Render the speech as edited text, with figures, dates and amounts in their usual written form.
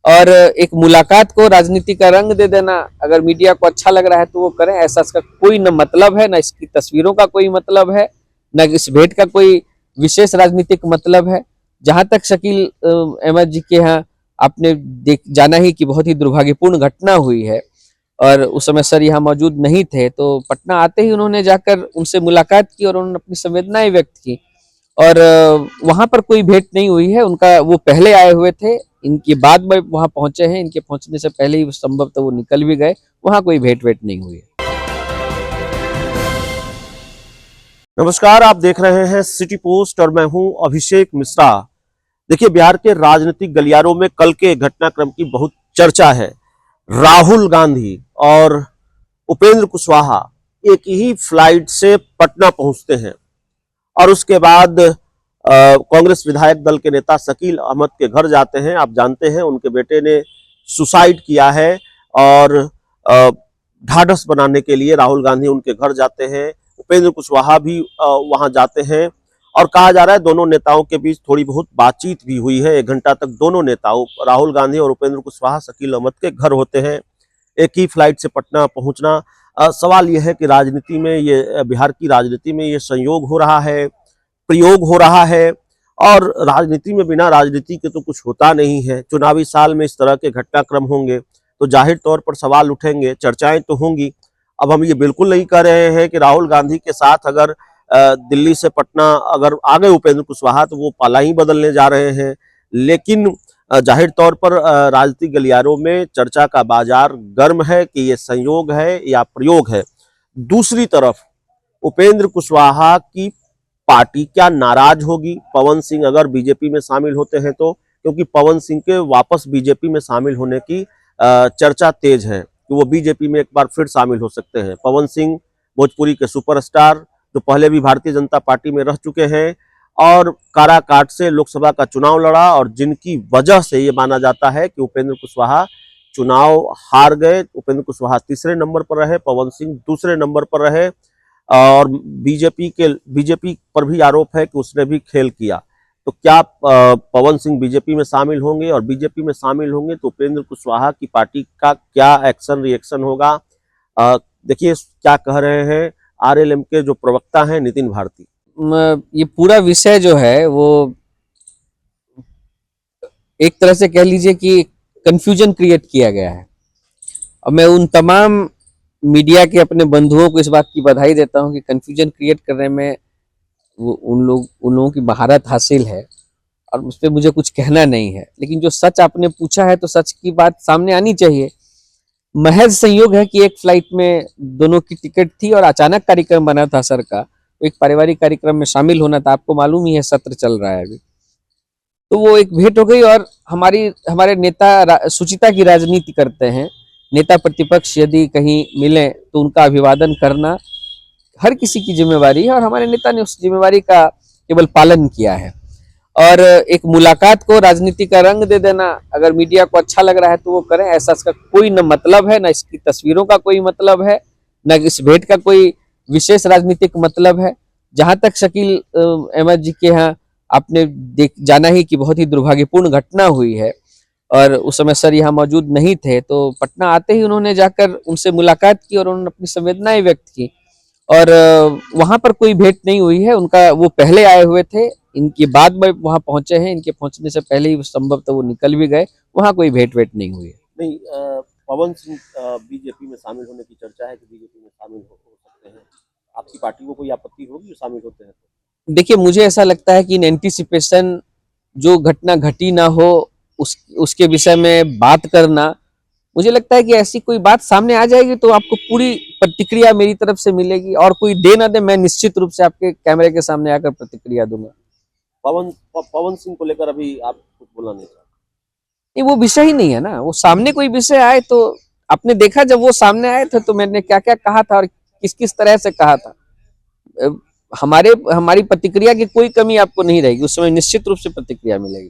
और एक मुलाकात को राजनीति का रंग दे देना, अगर मीडिया को अच्छा लग रहा है तो वो करें, ऐसा इसका कोई न मतलब है, न इसकी तस्वीरों का कोई मतलब है, न इस भेंट का कोई विशेष राजनीतिक मतलब है। जहां तक शकील अहमद जी के यहाँ आपने जाना ही कि बहुत ही दुर्भाग्यपूर्ण घटना हुई है और उस समय सर यहाँ मौजूद नहीं थे, तो पटना आते ही उन्होंने जाकर उनसे मुलाकात की और उन्होंने अपनी संवेदनाएं व्यक्त की और वहां पर कोई भेंट नहीं हुई है उनका। वो पहले आए हुए थे, इनके बाद में वहां पहुंचे हैं, इनके पहुंचने से पहले ही संभवतः वो निकल भी गए, वहां कोई भेंट वेट नहीं हुई है। नमस्कार, आप देख रहे हैं सिटी पोस्ट और मैं हूं अभिषेक मिश्रा। देखिए, बिहार के राजनीतिक गलियारों में कल के घटनाक्रम की बहुत चर्चा है। राहुल गांधी और उपेंद्र कुशवाहा एक ही फ्लाइट से पटना पहुंचते हैं और उसके बाद कांग्रेस विधायक दल के नेता शकील अहमद के घर जाते हैं। आप जानते हैं उनके बेटे ने सुसाइड किया है और ढाढ़स बनाने के लिए राहुल गांधी उनके घर जाते हैं। उपेंद्र कुशवाहा भी वहां जाते हैं और कहा जा रहा है दोनों नेताओं के बीच थोड़ी बहुत बातचीत भी हुई है। 1 घंटा तक दोनों नेताओं राहुल गांधी और उपेंद्र कुशवाहा शकील अहमद के घर होते हैं। एक ही फ्लाइट से पटना पहुंचना। सवाल यह है कि राजनीति में ये बिहार की राजनीति में ये संयोग हो रहा है, प्रयोग हो रहा है और राजनीति में बिना राजनीति के तो कुछ होता नहीं है। चुनावी साल में इस तरह के घटनाक्रम होंगे तो जाहिर तौर पर सवाल उठेंगे, चर्चाएं तो होंगी। अब हम ये बिल्कुल नहीं कह रहे हैं कि राहुल गांधी के साथ अगर दिल्ली से पटना अगर आ गए उपेंद्र कुशवाहा तो वो पाला ही बदलने जा रहे हैं, लेकिन जाहिर तौर पर राजनीतिक गलियारों में चर्चा का बाजार गर्म है कि ये संयोग है या प्रयोग है। दूसरी तरफ उपेंद्र कुशवाहा की पार्टी क्या नाराज होगी पवन सिंह अगर बीजेपी में शामिल होते हैं तो, क्योंकि पवन सिंह के वापस बीजेपी में शामिल होने की चर्चा तेज है कि वो बीजेपी में एक बार फिर शामिल हो सकते हैं। पवन सिंह भोजपुरी के सुपरस्टार जो पहले भी भारतीय जनता पार्टी में रह चुके हैं और काराकाट से लोकसभा का चुनाव लड़ा और जिनकी वजह से ये माना जाता है कि उपेंद्र कुशवाहा चुनाव हार गए। उपेंद्र कुशवाहा तीसरे नंबर पर रहे, पवन सिंह दूसरे नंबर पर रहे और बीजेपी पर भी आरोप है कि उसने भी खेल किया। तो क्या पवन सिंह बीजेपी में शामिल होंगे और बीजेपी में शामिल होंगे तो उपेंद्र कुशवाहा की पार्टी का क्या एक्शन रिएक्शन होगा? देखिए क्या कह रहे हैं आरएलएम के जो प्रवक्ता हैं नितिन भारती। ये पूरा विषय जो है वो एक तरह से कह लीजिए कि कंफ्यूजन क्रिएट किया गया है और मैं उन तमाम मीडिया के अपने बंधुओं को इस बात की बधाई देता हूं कि कंफ्यूजन क्रिएट करने में वो उन लोगों की महारत हासिल है और उस पर मुझे कुछ कहना नहीं है। लेकिन जो सच आपने पूछा है तो सच की बात सामने आनी चाहिए। महज संयोग है कि एक फ्लाइट में दोनों की टिकट थी और अचानक कार्यक्रम बना था सर का, तो एक पारिवारिक कार्यक्रम में शामिल होना था। आपको मालूम ही है सत्र चल रहा है अभी, तो वो एक भेंट हो गई और हमारे नेता सुचिता की राजनीति करते हैं। नेता प्रतिपक्ष यदि कहीं मिले तो उनका अभिवादन करना हर किसी की जिम्मेवारी है और हमारे नेता ने उस जिम्मेवारी का केवल पालन किया है। और एक मुलाकात को राजनीति का रंग दे देना, अगर मीडिया को अच्छा लग रहा है तो वो करें, ऐसा इसका कोई न मतलब है, न इसकी तस्वीरों का कोई मतलब है, न इस भेंट का कोई विशेष राजनीतिक मतलब है। जहां तक शकील अहमद जी के यहाँ आपने जाना ही कि बहुत ही दुर्भाग्यपूर्ण घटना हुई है और उस समय सर यहाँ मौजूद नहीं थे, तो पटना आते ही उन्होंने जाकर उनसे मुलाकात की और उन्होंने अपनी संवेदनाएं व्यक्त की और वहां पर कोई भेंट नहीं हुई है उनका। वो पहले आए हुए थे, इनके बाद में वहां पहुंचे हैं, इनके पहुंचने से पहले ही संभवतः वो निकल भी गए, वहां कोई भेंट वेट नहीं हुई है। नहीं, पवन सिंह बीजेपी में शामिल होने की चर्चा है कि बीजेपी में शामिल हो सकते हैं। आपकी पार्टी को कोई आपत्ति होगी जो शामिल होते हैं तो? देखिए, मुझे ऐसा लगता है कि इन एंटीसिपेशन जो घटना घटी ना हो उसके विषय में बात करना, मुझे लगता है कि ऐसी कोई बात सामने आ जाएगी तो आपको पूरी प्रतिक्रिया मेरी तरफ से मिलेगी और कोई दे ना दे मैं निश्चित रूप से आपके कैमरे के सामने आकर प्रतिक्रिया दूंगा। पवन सिंह को लेकर अभी आप कुछ बोला नहीं चाहते? नहीं, वो विषय ही नहीं है ना। वो सामने कोई विषय आए तो आपने देखा जब वो सामने आए थे तो मैंने क्या क्या कहा था और किस किस तरह से कहा था। हमारी प्रतिक्रिया की कोई कमी आपको नहीं रहेगी, उस समय निश्चित रूप से प्रतिक्रिया मिलेगी।